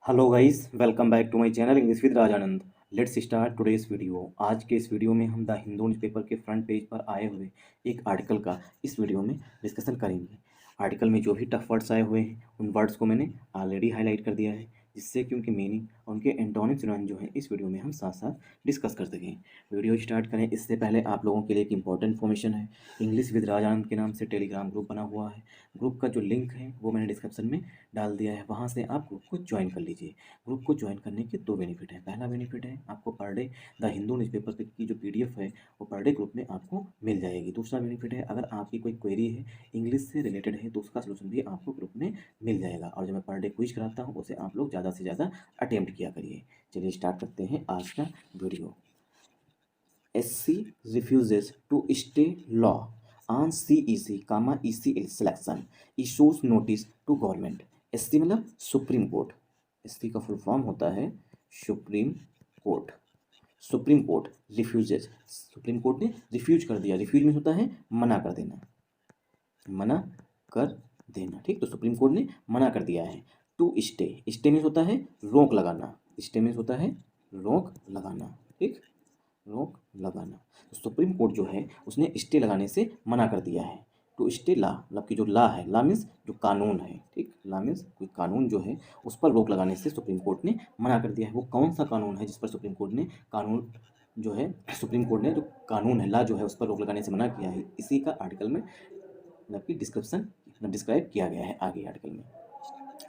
Hello guys, welcome back to my channel English with Rajanand. Let's start today's video. आज के इस video में हम द हिंदू न्यूज़पेपर के फ्रंट पेज पर आए हुए एक आर्टिकल का इस वीडियो में डिस्कशन करेंगे। आर्टिकल में जो भी टफ वर्ड्स आए हुए हैं उन वर्ड्स को मैंने ऑलरेडी हाईलाइट कर दिया है, जिससे कि उनके मीनिंग और उनके एंटोनिम सिनोनिम जो है इस वीडियो में हम साथ साथ डिस्कस कर सकें। वीडियो स्टार्ट करें इससे पहले आप लोगों के लिए एक इंपॉर्टेंट इन्फॉर्मेशन है। इंग्लिश विद राजानंद के नाम से टेलीग्राम ग्रुप बना हुआ है। ग्रुप का जो लिंक है वो मैंने डिस्क्रिप्शन में डाल दिया है, वहाँ से आप ग्रुप को ज्वाइन कर लीजिए। ग्रुप को ज्वाइन करने के दो बेनिफिट हैं। पहला बेनिफिट है आपको per day the Hindu newspaper की जो पीडीएफ है वो पर डे ग्रुप में आपको मिल जाएगी। दूसरा बेनिफिट है अगर आपकी कोई क्वेरी है इंग्लिश से रिलेटेड है तो उसका सलूशन भी आपको ग्रुप में मिल जाएगा। और जब मैं पर डे क्विज कराता हूँ उसे आप लोग ज़्यादा से ज़्यादा अटेम्प्ट किया करिए। चलिए स्टार्ट करते हैं आज का video. SC refuses to stay law on CEC, EC selection, issues notice to government। SC मतलब सुप्रीम कोर्ट। SC का फुल फॉर्म होता है supreme court. Supreme court refuses, supreme court ने रिफ्यूज कर दिया। रिफ्यूज मीन्स होता है मना कर देना, मना कर देना। ठीक, तो सुप्रीम कोर्ट ने मना कर दिया है। टू स्टे, स्टे मीन्स होता है रोक लगाना। स्टे मीन्स होता है रोक लगाना। ठीक, रोक लगाना। तो सुप्रीम कोर्ट जो है उसने स्टे लगाने से मना कर दिया है। टू स्टे ला, मतलब कि जो ला है, ला मीन्स जो कानून है। ठीक, ला मीन्स कोई कानून जो है उस पर रोक लगाने से सुप्रीम कोर्ट ने मना कर दिया है। वो कौन सा कानून है जिस पर सुप्रीम कोर्ट ने कानून जो है, सुप्रीम कोर्ट ने जो कानून है, ला जो है, उस पर रोक लगाने से मना किया है, इसी का आर्टिकल में मतलब कि डिस्क्रिप्शन डिस्क्राइब किया गया है आगे आर्टिकल में।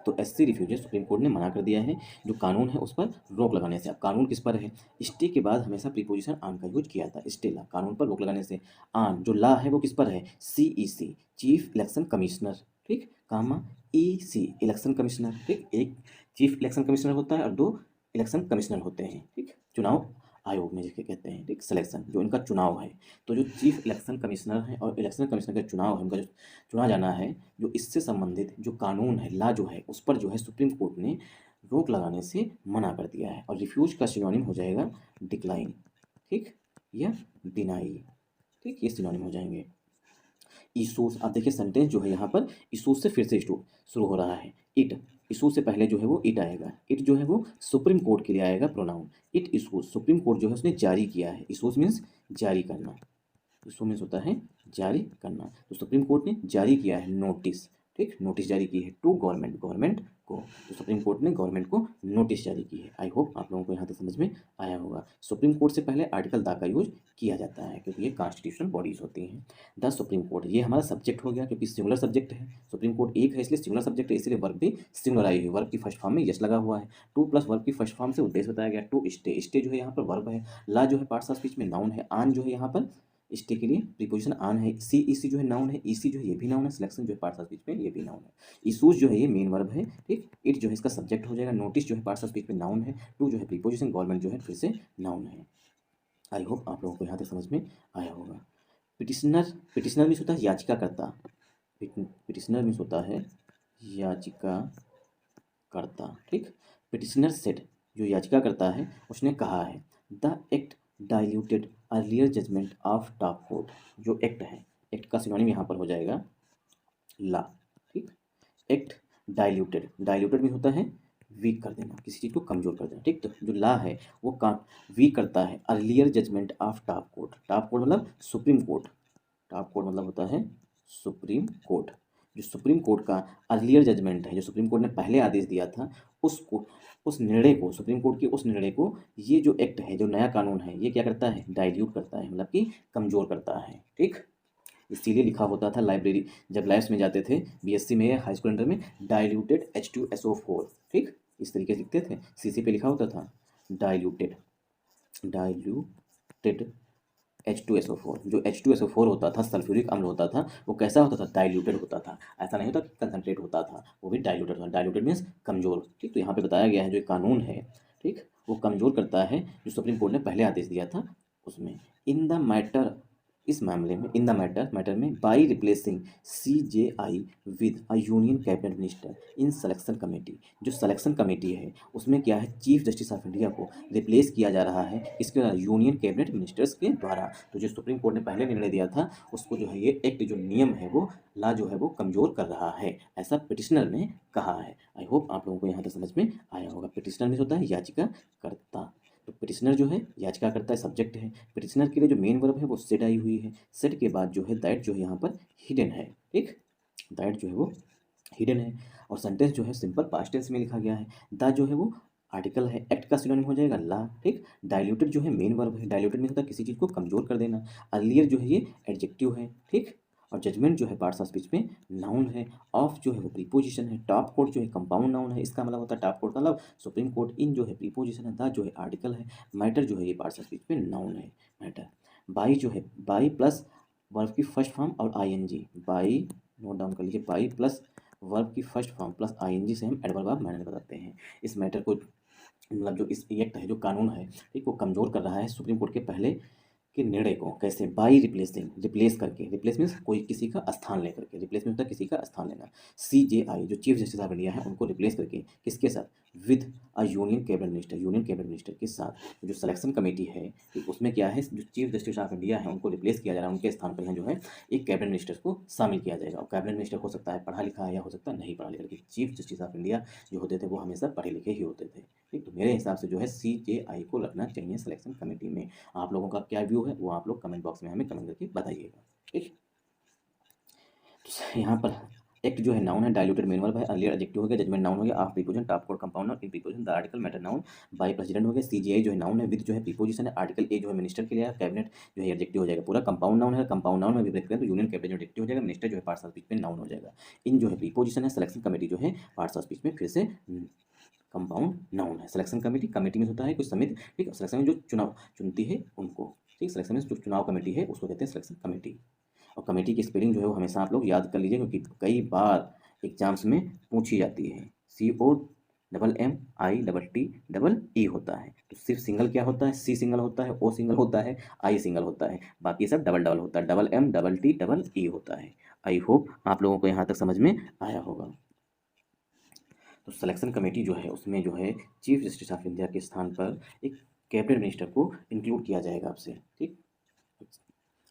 तो SC रिफ्यूजेस, सुप्रीम कोर्ट ने मना कर दिया है जो कानून है उस पर रोक लगाने से। अब कानून किस पर है? स्टे के बाद हमेशा प्रीपोजिशन ऑन का यूज किया था। स्टे ला, कानून पर रोक लगाने से। ऑन जो ला है वो किस पर है? CEC, chief election commissioner. ठीक, कामा EC, इलेक्शन कमिश्नर। ठीक, एक चीफ इलेक्शन कमिश्नर होता है और दो इलेक्शन कमिश्नर होते हैं। ठीक, चुनाव आयोग में जिसके कहते हैं। ठीक, सिलेक्शन जो इनका चुनाव है। तो जो चीफ इलेक्शन कमिश्नर है और इलेक्शन कमिश्नर का चुनाव है, उनका जो चुना जाना है, जो इससे संबंधित जो कानून है, ला जो है, उस पर जो है सुप्रीम कोर्ट ने रोक लगाने से मना कर दिया है। और रिफ्यूज का सिनोनिम हो जाएगा डिक्लाइन। ठीक, या डिनाई। ठीक, ये सिनोनिम हो जाएंगे। इशूज, आप देखिए सेंटेंस जो है यहाँ पर इशूज से फिर से शुरू हो रहा है। इट, इशू से पहले जो है वो इट आएगा। इट जो है वो सुप्रीम कोर्ट के लिए आएगा pronoun. It issues, supreme court जो है उसने जारी किया है। इशूज मीन्स जारी करना। इशू मीन्स होता है जारी करना। तो सुप्रीम कोर्ट ने जारी किया है नोटिस। ठीक, नोटिस जारी की है टू गवर्नमेंट, गवर्नमेंट को। तो सुप्रीम कोर्ट ने गवर्नमेंट को नोटिस जारी की है। आई होप आप लोगों को यहाँ तक समझ में आया होगा। सुप्रीम कोर्ट से पहले आर्टिकल दा का यूज किया जाता है क्योंकि ये कॉन्स्टिट्यूशनल बॉडीज होती हैं। द सुप्रीम कोर्ट, ये हमारा सब्जेक्ट हो गया क्योंकि सिंगुलर सब्जेक्ट है। सुप्रीम कोर्ट एक है इसलिए सिंगुलर सब्जेक्ट है, इसलिए वर्ब भी सिंगुलर आई हुई। वर्ब की फर्स्ट फॉर्म में यस लगा हुआ है। टू प्लस वर्ब की फर्स्ट फॉर्म से उद्देश्य बताया गया। टू स्टे, स्टे जो है यहाँ पर वर्ब है। ला जो है पार्ट्स ऑफ स्पीच में नाउन है। आन जो है यहाँ पर स्टे के लिए प्रीपोजिशन ऑन है। CEC जो है नाउन है। EC जो है ये भी नाउन है। सिलेक्शन जो है पार्ट्स ऑफ स्पीच में ये भी नाउन है। इशूज जो है ये मेन वर्ब है। ठीक, इट जो है इसका सब्जेक्ट हो जाएगा। नोटिस जो है पार्ट्स ऑफ स्पीच में नाउन है। टू जो है प्रीपोजिशन, गवर्नमेंट जो है फिर से नाउन है। आई होप आप लोगों को यहाँ तक समझ में आया होगा। पिटिशनर, पिटिशनर मीन्स होता है याचिकाकर्ता। पिटिशनर मीन्स होता है याचिकाकर्ता। ठीक, पिटिशनर सेड, जो याचिका करता है उसने कहा है। The act diluted earlier judgment of top court, जो एक्ट है, एक्ट का सिनोनिम यहाँ पर हो जाएगा ला। ठीक, एक्ट डाइल्यूटेड, डाइल्यूटेड में होता है वीक कर देना, किसी चीज़ को कमजोर कर देना। ठीक, तो जो ला है वो वीक करता है earlier judgment of top court. Top court मतलब सुप्रीम कोर्ट। टॉप कोर्ट मतलब होता है सुप्रीम कोर्ट। जो सुप्रीम कोर्ट का अर्लियर जजमेंट है, जो सुप्रीम कोर्ट ने पहले आदेश दिया था, उसको, उस निर्णय को, सुप्रीम कोर्ट के उस निर्णय को ये जो एक्ट है, जो नया कानून है, ये क्या करता है? डाइल्यूट करता है, मतलब कि कमजोर करता है। ठीक, इसीलिए लिखा होता था लाइब्रेरी, जब लैब्स में जाते थे BSc में या हाई स्कूल अंडर में, डाइल्यूटेड H2SO4। ठीक, इस तरीके से लिखते थे। CC पे लिखा होता था डाइल्यूटेड, डाइल्यूटेड H2SO4। जो H2SO4 होता था, सल्फ्यूरिक अम्ल होता था, वो कैसा होता था? डाइल्यूटेड होता था। ऐसा नहीं होता कि कंसनट्रेट होता था, वो भी डाइल्यूटेड होता था। डाइल्यूटेड मीन्स कमजोर। ठीक, तो यहाँ पे बताया गया है जो कानून है, ठीक, वो कमजोर करता है जो सुप्रीम कोर्ट ने पहले आदेश दिया था उसमें। इन द मैटर इस मामले में इन द मैटर में by replacing CJI with a union cabinet minister in selection committee. जो सिलेक्शन कमेटी है उसमें क्या है, चीफ जस्टिस ऑफ इंडिया को रिप्लेस किया जा रहा है इसके यूनियन कैबिनेट मिनिस्टर्स के द्वारा। तो जो सुप्रीम कोर्ट ने पहले निर्णय दिया था उसको जो है ये एक्ट जो नियम है वो ला जो है वो कमज़ोर कर रहा है, ऐसा पिटिशनर ने कहा है। आई होप आप लोगों को यहाँ तक समझ में आया होगा। पिटिशनर में होता है याचिकाकर्ता, तो पिटिशनर जो है याचिकाकर्ता है, सब्जेक्ट है। पिटिशनर के लिए जो मेन वर्ब है वो सेड आई हुई है। सेड के बाद जो है दैट जो है यहाँ पर हिडन है, ठीक, दैट जो है वो हिडन है। और सेंटेंस जो है सिंपल पास्ट टेंस में लिखा गया है। द जो है वो आर्टिकल है, एक्ट का सिनोनिम हो जाएगा ला, ठीक। डाइल्यूटेड जो है मेन वर्ब है, डाइल्यूटेड में होता है किसी चीज़ को कमजोर कर देना। अर्लियर जो है ये एडजेक्टिव है, ठीक। और जजमेंट जो है पार्ट्स ऑफ स्पीच में नाउन है। ऑफ जो है वो प्रीपोजिशन है। टॉप कोर्ट जो है कंपाउंड नाउन है, इसका मतलब होता है टॉप कोर्ट का मतलब सुप्रीम कोर्ट। इन जो है प्रीपोजिशन है। द जो है आर्टिकल है। मैटर जो है ये पार्ट्स ऑफ स्पीच में नाउन है, मैटर। बाई जो है बाई प्लस वर्ब की फर्स्ट फॉर्म और आईएनजी, बाई नोट डाउन कर लीजिए, बाई प्लस वर्ब की फर्स्ट फॉर्म प्लस आईएनजी से हम एडवर्ब ऑफ मैनर बताते हैं। इस मैटर को मतलब जो इस एक्ट है जो कानून है, ठीक, वो कमज़ोर कर रहा है सुप्रीम कोर्ट के पहले के निर्णय को। कैसे, बाई रिप्लेसिंग, रिप्लेस करके, रिप्लेस मीन्स कोई किसी का स्थान लेकर के, रिप्लेस मीन्स होता है किसी का स्थान लेना। CJI जो चीफ जस्टिस ऑफ इंडिया है उनको रिप्लेस करके किसके साथ, with a union cabinet minister, union cabinet minister के साथ। जो सिलेक्शन कमेटी है ठीक, उसमें क्या है, जो चीफ जस्टिस ऑफ इंडिया है उनको रिप्लेस किया जा रहा है, उनके स्थान पर यहाँ जो है एक कैबिनेट मिनिस्टर को शामिल किया जाएगा। और कैबिनेट मिनिस्टर हो सकता है पढ़ा लिखा है या हो सकता है नहीं पढ़ा लिखा, लेकिन चीफ जस्टिस ऑफ इंडिया जो होते थे वो हमेशा पढ़े लिखे ही होते थे, ठीक। तो मेरे हिसाब से जो है CJI को रखना चाहिए सिलेक्शन कमेटी में। आप लोगों का क्या व्यू है वो आप लोग कमेंट बॉक्स में हमें कमेंट करके बताइएगा, ठीक। तो यहाँ पर एक्ट जो है नाउन है, डाइल्यूटेड मेन वर्ब है, अर्लियर एडजेक्टिव हो गया, जजमेंट नाउन हो गया, of preposition, top code compound noun, in preposition, the article matter noun, by president हो गया, CJI जो है नाउन है, विद जो है प्रीपोजिशन है, आर्टिकल ए जो है मिनिस्टर के लिए, कैबिनेट जो है एडजेक्टिव हो जाएगा, पूरा कंपाउंड नाउन है, कंपाउंड नाउन में भी ब्रेक करें तो यूनियन कैबिनेट एडजेक्टिव हो जाएगा, मिनिस्टर जो है पार्ट्स ऑफ स्पीच में नाउन हो जाएगा। इन जो है प्रीपोजिशन है, सिलेक्शन कमेटी जो है पार्ट्स ऑफ स्पीच में फिर से कंपाउंड नाउन है। सिलेक्शन कमेटी, कमेटी में होता है कुछ समिति, ठीक। सिलेक्शन में जो चुनाव चुनती है उनको, ठीक, सिलेक्शन में जो चुनाव कमेटी है उसको कहते हैं सिलेक्शन कमेटी। और कमेटी की स्पेलिंग जो है वो हमेशा आप लोग याद कर लीजिए क्योंकि कई बार एग्जाम्स में पूछी जाती है। COMMITTE होता है, तो सिर्फ सिंगल क्या होता है, C सिंगल होता है, O सिंगल होता है, I सिंगल होता है, बाकी सब डबल डबल होता है, MTTE होता है। आई होप आप लोगों को यहाँ तक समझ में आया होगा। तो सिलेक्शन कमेटी जो है उसमें जो है चीफ जस्टिस ऑफ इंडिया के स्थान पर एक कैबिनेट मिनिस्टर को इंक्लूड किया जाएगा आपसे, ठीक।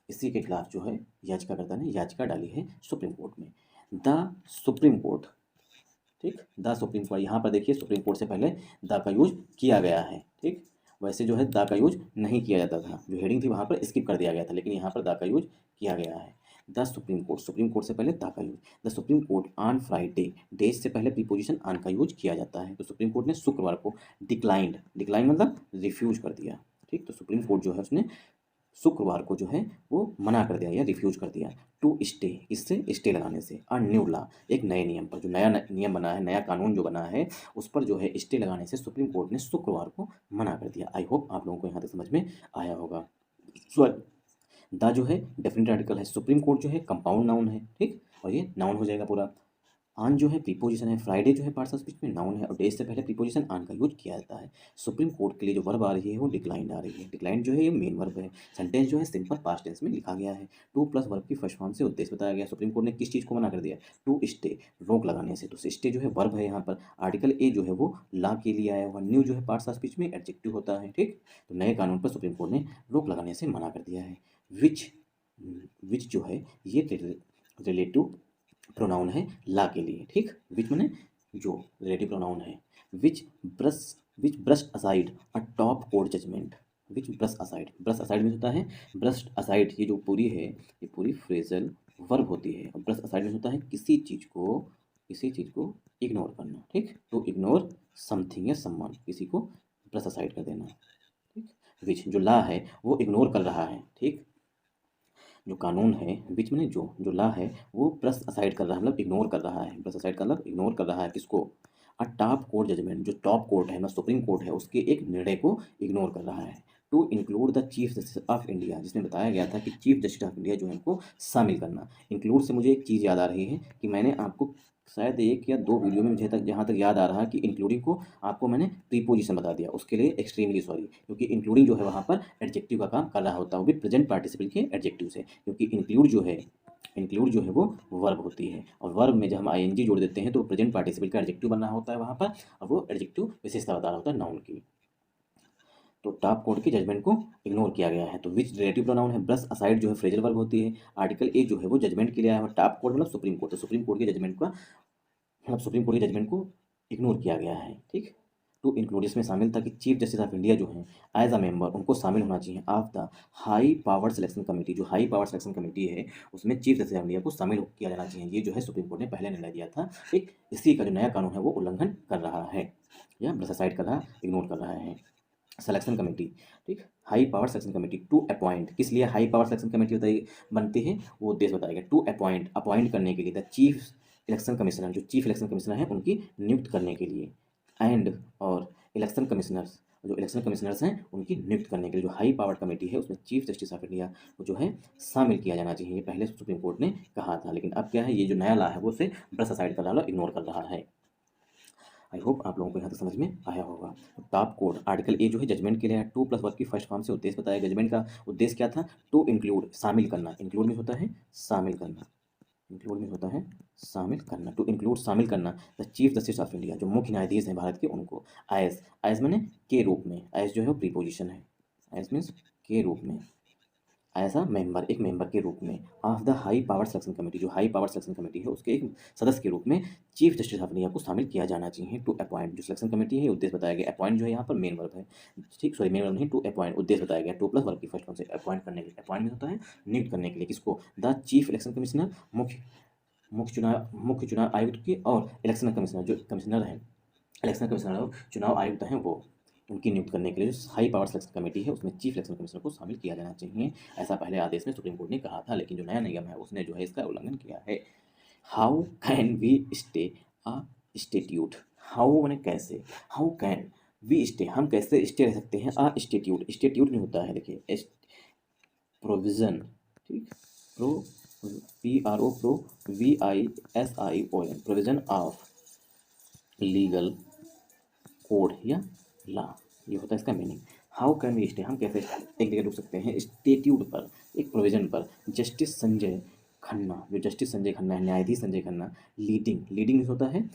इसी के खिलाफ जो है याचिकाकर्ता ने याचिका डाली है सुप्रीम कोर्ट में। द सुप्रीम कोर्ट, ठीक, द सुप्रीम कोर्ट, यहाँ पर देखिए सुप्रीम कोर्ट से पहले द का यूज किया गया है, ठीक। वैसे जो है द का यूज नहीं किया जाता था, जो हेडिंग थी वहाँ पर स्किप कर दिया गया था, लेकिन यहाँ पर द का यूज किया गया है। The supreme court, supreme court से पहले द का use. The supreme court on Friday, days से पहले प्रीपोजिशन ऑन का यूज किया जाता है। तो सुप्रीम कोर्ट ने शुक्रवार को डिक्लाइंड, डिक्लाइन मतलब रिफ्यूज कर दिया, ठीक। तो सुप्रीम कोर्ट जो है उसने शुक्रवार को जो है वो मना कर दिया या रिफ्यूज कर दिया टू स्टे, इससे स्टे लगाने से, और न्यू लॉ, एक नए नियम पर, जो नया नियम बना है, नया कानून जो बना है उस पर जो है स्टे लगाने से सुप्रीम कोर्ट ने शुक्रवार को मना कर दिया। आई होप आप लोगों को यहाँ तक समझ में आया होगा। द जो है डेफिनेट आर्टिकल है, सुप्रीम कोर्ट जो है कंपाउंड नाउन है, ठीक, और ये नाउन हो जाएगा पूरा। ऑन जो है प्रीपोजिशन है, फ्राइडे जो है पार्ट्स ऑफ स्पीच में नाउन है, और डेज से पहले प्रीपोजिशन ऑन का यूज किया जाता है। सुप्रीम कोर्ट के लिए जो वर्ब आ रही है वो डिक्लाइंड आ रही है, डिक्लाइंड जो है ये मेन वर्ब है। सेंटेंस जो है सिंपल पास्ट टेंस में लिखा गया है। टू प्लस वर्ब की फर्स्ट फॉर्म से उद्देश्य बताया गया। सुप्रीम कोर्ट ने किस चीज़ को मना कर दिया, टू स्टे, रोक लगाने से। तो स्टे जो है वर्ब है यहाँ पर, आर्टिकल ए जो है वो ला के लिए आया हुआ, न्यू जो है पार्ट्स ऑफ स्पीच में एडजेक्टिव होता है, ठीक। तो नए कानून पर सुप्रीम कोर्ट ने रोक लगाने से मना कर दिया है। विच जो है ये रिलेटिव प्रोनाउन है ला के लिए, ठीक। विच माने जो, रिलेटिव प्रोनाउन है। Which brush aside a top court judgement, which brush aside, brush aside में होता है, ब्रश असाइड ये जो पूरी है ये पूरी फ्रेजल वर्ब होती है, और ब्रश असाइड में होता है किसी चीज़ को इग्नोर करना, ठीक। टू इग्नोर समथिंग या समवन, किसी को ब्रश असाइड कर देना, ठीक। विच जो ला है वो इग्नोर कर रहा है, ठीक। जो कानून है बीच में जो ला है वो ब्रश असाइड कर रहा है, मतलब इग्नोर कर रहा है, ब्रश असाइड का मतलब इग्नोर कर रहा है किसको, अ टॉप कोर्ट जजमेंट, जो टॉप कोर्ट है मतलब सुप्रीम कोर्ट है उसके एक निर्णय को इग्नोर कर रहा है। To include the chief justice of India, जिसमें बताया गया था कि चीफ जस्टिस ऑफ इंडिया जो है उनको शामिल करना। इंक्लूड से मुझे एक चीज़ याद आ रही है कि मैंने आपको शायद 1 या 2 वीडियो में मुझे तक जहाँ तक याद आ रहा है कि इंक्लूडिंग को आपको मैंने प्रीपोजिशन बता दिया, उसके लिए एक्सट्रीमली सॉरी, क्योंकि इंक्लूडिंग जो है वहाँ पर एडजेक्टिव का काम कर रहा होता है, वो भी प्रेजेंट पार्टिसिपल के एडजेक्टिव से, क्योंकि इंक्लूड जो है वो वर्ब होती है, और वर्ब में जब हम आईएनजी जोड़ देते हैं तो प्रेजेंट पार्टिसिपल का एडजेक्टिव बन रहा होता है वहाँ पर, और वो एडजेक्टिव विशेषता बता रहा होता है नाउन की। तो टॉप कोर्ट की जजमेंट को इग्नोर किया गया है। तो विच रिलेटिव प्रोनाउन है, ब्रश असाइड जो है फ्रेजल वर्ब होती है। आर्टिकल ए जो है वो जजमेंट के लिए आया है। टॉप कोर्ट मतलब सुप्रीम कोर्ट, तो सुप्रीम कोर्ट की जजमेंट का मतलब सुप्रीम कोर्ट की जजमेंट को इग्नोर किया गया है। ठीक, टू इंक्लूड इसमें शामिल था कि चीफ जस्टिस ऑफ इंडिया जो है एज अ मेंबर उनको शामिल होना चाहिए of the high power selection committee. जो हाई पावर सिलेक्शन कमेटी है उसमें चीफ जस्टिस ऑफ इंडिया को शामिल किया जाना चाहिए। ये जो है सुप्रीम कोर्ट ने पहले निर्णय दिया था। ठीक, इसी का जो नया कानून है वो उल्लंघन कर रहा है या ब्रशासाइड कर रहा, इग्नोर कर रहा है। सिलेक्शन कमेटी, ठीक, high power selection committee to appoint, किस लिए हाई पावर सिलेक्शन कमेटी बताई बनती है वो उद्देश्य बताएगा। टू अपॉइंट, अपॉइंट करने के लिए, द चीफ इलेक्शन कमिश्नर, जो चीफ इलेक्शन कमिश्नर है उनकी नियुक्त करने के लिए, एंड और इलेक्शन कमिश्नर्स, जो इलेक्शन कमिश्नर्स हैं उनकी नियुक्त करने के लिए जो हाई पावर कमेटी है उसमें चीफ जस्टिस ऑफ इंडिया को जो है शामिल किया जाना चाहिए। ये पहले सुप्रीम कोर्ट ने कहा था, लेकिन अब क्या है, ये जो नया ला है वो उसे ब्रश असाइड कर रहा है, इग्नोर कर रहा है। आई होप आप लोगों को यहाँ तक समझ में आया होगा। तो टॉप कोर्ट आर्टिकल ए जो है जजमेंट के लिए है। टू प्लस वर्ब की फर्स्ट फॉर्म से उद्देश्य बताया। जजमेंट का उद्देश्य क्या था, टू इंक्लूड शामिल करना, इंक्लूड में होता है शामिल करना, इंक्लूड में होता है शामिल करना, टू इंक्लूड शामिल करना the chief justice of India, जो मुख्य न्यायाधीश हैं भारत के उनको, एज, एज मैंने के रूप में, एज जो है वो प्रीपोजिशन है, एज मीन्स के रूप में, एज अ मेंबर, एक मेंबर के रूप में, of the high power selection committee, जो हाई पावर सिलेक्शन कमेटी है उसके एक सदस्य के रूप में चीफ जस्टिस ऑफ इंडिया को शामिल किया जाना चाहिए। टू अपॉइंट, जो सिलेक्शन कमेटी है उद्देश्य बताया गया। अपॉइंट जो है यहाँ पर मेन वर्ब है, ठीक, सॉरी मेन वर्ब नहीं, टू अपॉइंट उद्देश्य बताया गया। टू प्लस वर्ब की फर्स्ट फॉर्म से अपॉइंट करने के लिए, अपॉइंट होता है नियुक्त करने के लिए, किसको, द चीफ इलेक्शन कमिश्नर, मुख्य चुनाव आयुक्त की, और इलेक्शन कमिश्नर, जो कमिश्नर हैं इलेक्शन कमिश्नर और चुनाव आयुक्त हैं वो, उनकी नियुक्त करने के लिए जो हाई पावर सिलेक्शन कमेटी है उसमें चीफ इलेक्शन कमिश्नर को शामिल किया जाना चाहिए। ऐसा पहले आदेश में सुप्रीम कोर्ट ने कहा था, लेकिन जो नया नियम है उसने जो है इसका उल्लंघन किया है। How can we stay a statute, how मैंने कैसे, हाउ कैन वी स्टे, हम कैसे स्टे रह सकते हैं अ स्टेट्यूट, स्टेट्यूट नहीं होता है, देखिए प्रोविजन, ठीक, pro PRO pro VISION, provision of legal code या ला, ये होता है इसका meaning. How can we stay, हम कैसे एक जगह रुक सकते हैं स्टेट्यूट पर, एक प्रोविजन पर। जस्टिस संजय खन्ना, जो जस्टिस संजय खन्ना है, न्यायाधीश संजय खन्ना, लीडिंग, लीडिंग होता है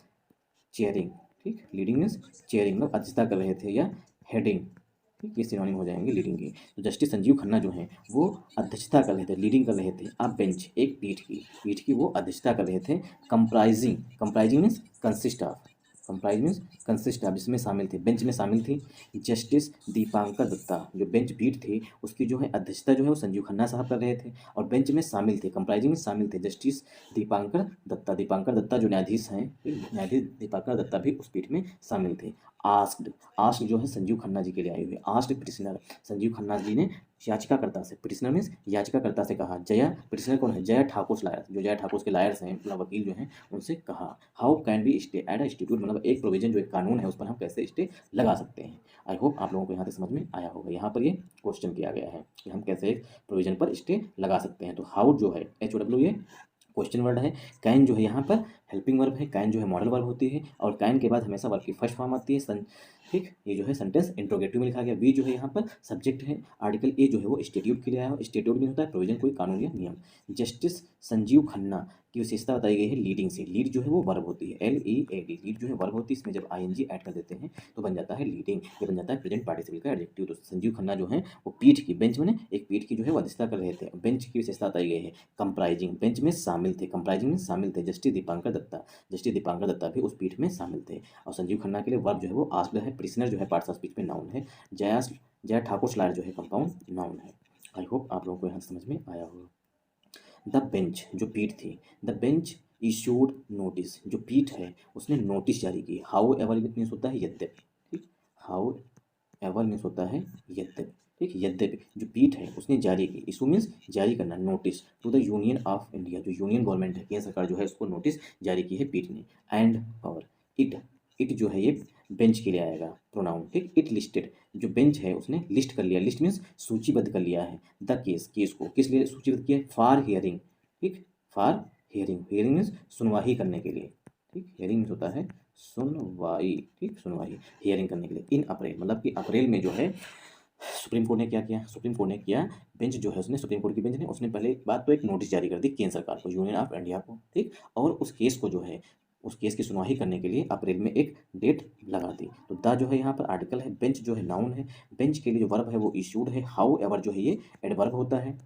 चेयरिंग, ठीक, लीडिंग मीन्स चेयरिंग, मतलब अध्यक्षता कर रहे थे, या हेडिंग, ठीक, ये सिनोनिम हो जाएंगे लीडिंग की। तो जस्टिस संजीव खन्ना जो हैं वो अध्यक्षता कर रहे थे, लीडिंग कर रहे थे, अब बेंच, एक पीठ की वो अध्यक्षता कर रहे थे। Comprising, comprising means consist of, comprise means consist of, जिसमें शामिल थे, बेंच में शामिल थी जस्टिस दीपांकर दत्ता, जो बेंच पीठ थी उसकी जो है अध्यक्षता जो है वो संजीव खन्ना साहब कर रहे थे, और बेंच में शामिल थे, कंप्राइजिंग में शामिल थे जस्टिस दीपांकर दत्ता, दीपांकर दत्ता जो न्यायाधीश हैं, न्यायाधीश दीपांकर दत्ता भी उस पीठ में शामिल थे। आस्क्ड, आस्क्ड जो है संजीव खन्ना जी के लिए आई हुई, आस्क्ड पिटिशनर, संजीव खन्ना जी ने याचिकाकर्ता से, पिटिशनर मीन्स याचिकाकर्ता से कहा, जया, पिटिशनर कौन है, जया ठाकुर लायर, जो जया ठाकुर के लायर्स हैं, मतलब वकील जो हैं, उनसे कहा how can be stay at institute, मतलब एक प्रोविजन जो एक कानून है उस पर हम कैसे स्टे लगा सकते हैं। आई होप आप लोगों को यहाँ तक समझ में आया होगा। यहाँ पर ये क्वेश्चन किया गया है कि हम कैसे एक प्रोविजन पर स्टे लगा सकते हैं। तो हाउ जो है HOW ये क्वेश्चन वर्ड है, कैन जो है यहाँ पर हेल्पिंग वर्ब है, कैन जो है मॉडल वर्ब होती है, और कैन के बाद हमेशा वर्ब की फर्स्ट फॉर्म आती है, ठीक, ये जो है सेंटेंस इंट्रोगेटिव में लिखा गया। वी जो है यहाँ पर सब्जेक्ट है। आर्टिकल ए जो है वो स्टेट्यूट के लिए आया है, स्टेट्यूट में होता है प्रोविजन, कोई कानून या नियम। जस्टिस संजीव खन्ना की विशेषता बताई गई है लीडिंग से, लीड जो है वो वर्ब होती है, LEAD, लीड जो है वर्ब होती है, इसमें जब ING ऐड कर देते हैं तो बन जाता है लीडिंग, ये बन जाता है प्रेजेंट पार्टिसिपल का एडजेक्टिव। तो संजीव खन्ना जो है वो पीठ की, बेंच में एक पीठ की जो है वो अध्यक्षता कर रहे थे। बेंच की विशेषता बताई गई है कंप्राइजिंग, बेंच में शामिल थे, कंप्राइजिंग में शामिल थे जस्टिस दीपांकर दत्ता, जस्टिस दीपांकर दत्ता भी उस पीठ में शामिल थे। और संजीव खन्ना के लिए वर्ब जो है वो आस्क्ड है, प्रिजनर जो है पार्ट्स ऑफ स्पीच में नाउन है, जया ठाकुर लायर जो है कंपाउंड नाउन है। आई होप आप लोगों को यहाँ समझ में आया होगा। द बेंच, जो पीठ थी, द बेंच इशूड नोटिस, जो पीठ है उसने नोटिस जारी की। हाउ एवर मीन्स होता है यद्यपि, ठीक, हाउ एवर मीन्स होता है यद्यपि, ठीक, यद्यपि जो पीठ है उसने जारी की, इशू मीन्स जारी करना, notice to the union of India, जो यूनियन गवर्नमेंट है, केंद्र सरकार जो है उसको नोटिस जारी की है पीठ ने। एंड और इट इट जो है ये बेंच के लिए आएगा प्रोनाउन, ठीक। इट लिस्टेड, जो बेंच है उसने लिस्ट कर लिया, लिस्ट मीन्स सूचीबद्ध कर लिया है द केस, केस को किस लिए सूचीबद्ध किया है, फॉर हियरिंग, ठीक। फॉर हियरिंग, हियरिंग मीन्स सुनवाई करने के लिए, ठीक। हियरिंग होता है सुनवाई, ठीक, सुनवाई, हियरिंग करने के लिए। इन अप्रैल, मतलब कि अप्रैल में जो है सुप्रीम कोर्ट ने क्या किया, सुप्रीम कोर्ट ने किया, बेंच जो है उसने, सुप्रीम कोर्ट की बेंच ने, उसने पहले बात तो एक नोटिस जारी कर दी केंद्र सरकार को, यूनियन ऑफ इंडिया को, ठीक। और उस केस को जो है, उस केस की सुनवाई करने के लिए अप्रैल में एक डेट लगा दी। तो द जो है यहाँ पर आर्टिकल है, बेंच जो है नाउन है, बेंच के लिए जो वर्ब है वो इशूड है, हाउ एवर जो है ये एडवर्ब होता है,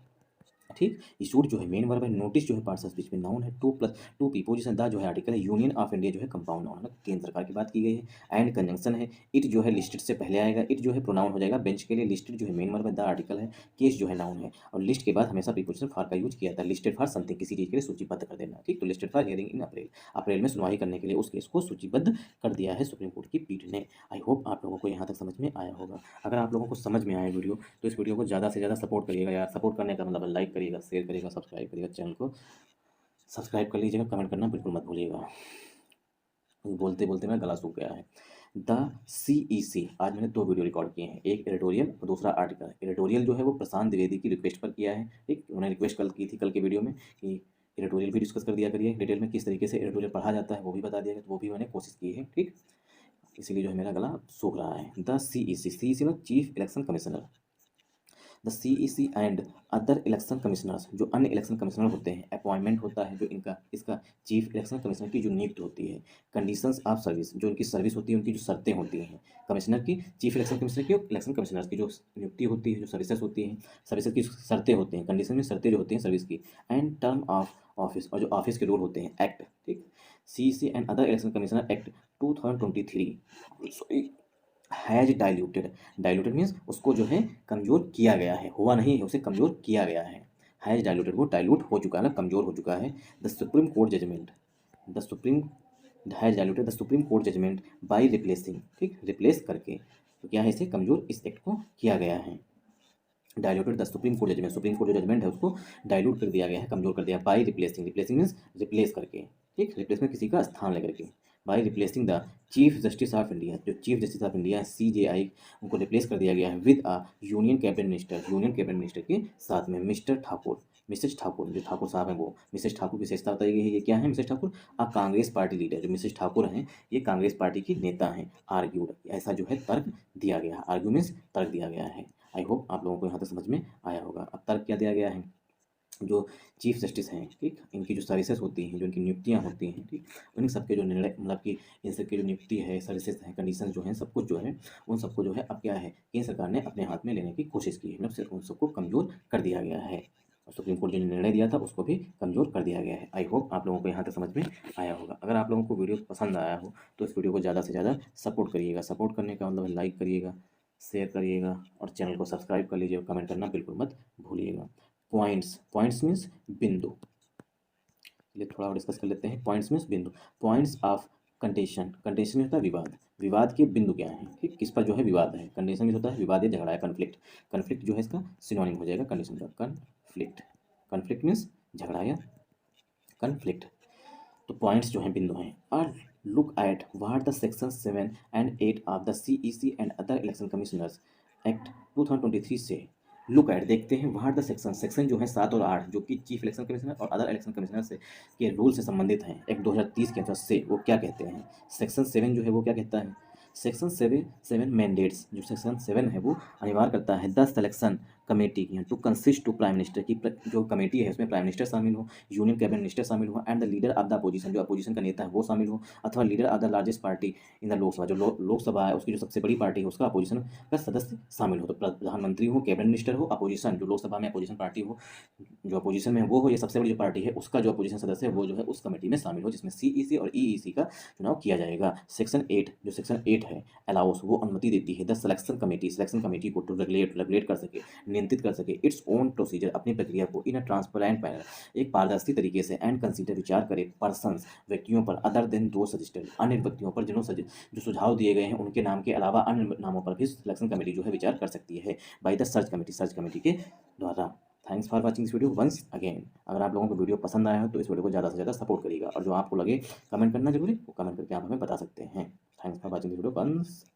ठीक। इशूड जो है मेन वर्ब है, नोटिस जो है पार्ट्स ऑफ स्पीच में नाउन है, two plus two preposition, the जो है आर्टिकल है, यूनियन ऑफ इंडिया जो है कंपाउंड नाउन है, केंद्र सरकार की बात की गई है। एंड कंजंक्शन है, इट जो है लिस्टेड से पहले आएगा, इट जो है प्रोनाउन हो जाएगा बेंच के लिए, लिस्टेड जो है मेन वर्ब है, द आर्टिकल है, केस जो है नाउन है, और लिस्ट के बाद हमेशा प्रीपोजिशन फॉर का यूज किया जाता है, लिस्टेड फॉर समथिंग, किसी चीज के लिए सूचीबद्ध कर देना, ठीक। तो लिस्टेड फॉर हियरिंग इन अप्रैल, अप्रैल में सुनवाई करने के लिए उस केस को सूचीबद्ध कर दिया है सुप्रीम कोर्ट की पीठ ने। आई होप आप लोगों को यहाँ तक समझ में आया होगा। अगर आप लोगों को समझ में आया वीडियो तो इस वीडियो को ज़्यादा से ज़्यादा सपोर्ट करिएगा यार। सपोर्ट करने का मतलब लाइक करिएगा, शेयर करिएगा, सब्सक्राइब करिएगा, चैनल को सब्सक्राइब कर लीजिएगा, कमेंट करना बिल्कुल मत भूलिएगा। बोलते बोलते मेरा गला सूख गया है। द CEC, आज मैंने 2 वीडियो रिकॉर्ड किए हैं, एक एडिटोरियल और दूसरा आर्टिकल। एडिटोरियल जो है वो प्रशांत द्विवेदी की रिक्वेस्ट पर किया है, ठीक। उन्होंने रिक्वेस्ट कल की थी, कल के वीडियो में, कि एडिटोरियल भी डिस्कस कर दिया करिए, डिटेल में किस तरीके से एडिटोरियल पढ़ा जाता है वो भी बता दिया गया, तो वो भी मैंने कोशिश की है, ठीक। इसीलिए जो है मेरा गला सूख रहा है। द CEC में chief election commissioner, the CEC and other election commissioners, जो अन्य इलेक्शन कमिश्नर होते हैं, अपॉइंटमेंट होता है जो इनका, इसका चीफ इलेक्शन कमिश्नर की जो नियुक्ति होती है, कंडीशंस ऑफ सर्विस, जो इनकी सर्विस होती है, उनकी जो शर्तें होती हैं, कमिश्नर की, चीफ इलेक्शन कमिश्नर की, इलेक्शन कमिश्नर्स की जो नियुक्ति होती है, जो सर्विसेज होती हैं, सर्विसेज की शर्तें होती हैं, कंडीशन में शर्तें जो होती हैं सर्विस की, एंड टर्म ऑफ ऑफिस, और जो ऑफिस के रूल होते हैं, एक्ट, ठीक। CEC and other election commissioner act 2023 sorry has diluted, diluted means उसको जो है कमज़ोर किया गया है, हुआ नहीं है, उसे कमज़ोर किया गया है। हैज डाइल्यूटेड, वो डाइल्यूट हो चुका है ना, कमज़ोर हो चुका है। The supreme court judgment, the supreme has diluted the supreme court judgment by replacing, ठीक, रिप्लेस करके, तो क्या है, इसे कमज़ोर इस एक्ट को किया गया है। Diluted the supreme court judgment, supreme court जो जजमेंट है उसको डाइल्यूट कर दिया गया है, कमज़ोर कर दिया, by replacing, replacing means replace करके, ठीक, रिप्लेस में किसी का स्थान लेकर के, by replacing the chief justice of India, जो चीफ जस्टिस ऑफ इंडिया है CJI, उनको रिप्लेस कर दिया गया है with a union cabinet minister, union cabinet minister के साथ में मिस्टर ठाकुर, मिसेज ठाकुर, जो ठाकुर साहब हैं वो, मिसेज ठाकुर की विशेषता बताई गई है, ये क्या है मिसेज ठाकुर, अ कांग्रेस पार्टी लीडर, जो मिसेज ठाकुर हैं ये कांग्रेस पार्टी की नेता हैं, आर्ग्यूड, ऐसा जो है तर्क दिया गया है, आर्ग्यू मीन्स तर्क दिया गया है। आई होप आप लोगों को यहाँ तक समझ में आया होगा। अब तर्क क्या दिया गया है, जो चीफ जस्टिस हैं, ठीक, इनकी जो सर्विसेज होती हैं, जो इनकी नियुक्तियां होती हैं, ठीक, उन सबके जो निर्णय, मतलब कि इन सबकी जो नियुक्ति है, सर्विसेज हैं, कंडीशन जो है, सब कुछ जो है, उन सबको जो है अब क्या है, केंद्र सरकार ने अपने हाथ में लेने की कोशिश की है, मतलब सिर्फ उन सबको कमज़ोर कर दिया गया है, और सुप्रीम कोर्ट जो निर्णय दिया था उसको भी कमज़ोर कर दिया गया है। आई होप आप लोगों को यहाँ तक समझ में आया होगा। अगर आप लोगों को वीडियो पसंद आया हो तो इस वीडियो को ज़्यादा से ज़्यादा सपोर्ट करिएगा। सपोर्ट करने का मतलब लाइक करिएगा, शेयर करिएगा, और चैनल को सब्सक्राइब कर लीजिएगा, कमेंट करना बिल्कुल मत भूलिएगा। पॉइंट्स, पॉइंट्स मीन्स बिंदु, चलिए थोड़ा और डिस्कस कर लेते हैं। पॉइंट्स मीन्स बिंदु, पॉइंट्स ऑफ कंटेशन, कंटेशन में होता है विवाद, विवाद के बिंदु क्या है, ठीक, किस पर जो है विवाद है। कंटेशन में होता है विवाद या झगड़ा है, कन्फ्लिक्ट, कन्फ्लिक्ट जो है इसका सिनोनिम हो जाएगा कंडीशन का, कन्फ्लिक्ट, कन्फ्लिक्ट मीन्स झगड़ा या कन्फ्लिक्ट। तो पॉइंट्स जो हैं बिंदु हैं। और look at what the section 7 and 8 of the CEC and other election commissioners act 2023 से, लुक एट देखते हैं, व्हाट द सेक्शन, सेक्शन जो है 7 और 8 जो कि चीफ इलेक्शन कमिश्नर और अदर इलेक्शन कमिश्नर से के रूल से संबंधित हैं एक्ट 2030 के अंतर्गत से, वो क्या कहते हैं। सेक्शन 7 जो है वो क्या कहता है, सेक्शन 7 मैंडेट्स, जो सेक्शन 7 है वो अनिवार्य करता है द सिलेक्शन कमेटी की to consist to prime minister की, जो कमेटी है उसमें प्राइम मिनिस्टर शामिल हो, यूनियन कैबिनेट मिनिस्टर शामिल हो, and the leader of the opposition, जो अपोजिशन का नेता है वो शामिल हो, अथवा leader of the largest party in the Lok Sabha, जो लोकसभा है उसकी जो सबसे बड़ी पार्टी है उसका अपोजिशन का सदस्य शामिल हो। तो प्रधानमंत्री हो, कैबिनेट मिनिस्टर हो, अपोजिशन जो लोकसभा में अपोजिशन पार्टी हो, जो अपोजिशन में है वो हो, या सबसे बड़ी जो पार्टी है उसका जो अपोजिशन सदस्य है वो जो है उस कमेटी में शामिल हो, जिसमें CEC और EEC का चुनाव किया जाएगा। सेक्शन 8, जो सेक्शन 8 है अलाउस, वो अनुमति देती है द सिलेक्शन कमेटी को टू रेगुलेट कर सके, नियंत्रित कर सके इट्स ओन प्रोसीजर, अपनी प्रक्रिया को, इन अ ट्रांसपेरेंट मैनर, एक पारदर्शी तरीके से, एंड कंसीडर विचार करे पर्सन्स, व्यक्तियों पर, अदर देन दो सजेस्टेड, अन्य व्यक्तियों पर जिन्होंने जो सुझाव दिए गए हैं उनके नाम के अलावा अन्य नामों पर भी सिलेक्शन कमेटी जो है विचार कर सकती है बाय द सर्च कमेटी के द्वारा। Thanks for watching this video once again. अगर आप लोगों को वीडियो पसंद आया हो तो इस वीडियो को ज़्यादा से ज़्यादा सपोर्ट करिएगा, और जो आपको लगे कमेंट करना जरूरी, वो कमेंट करके आप हमें बता सकते हैं। Thanks for watching this video once.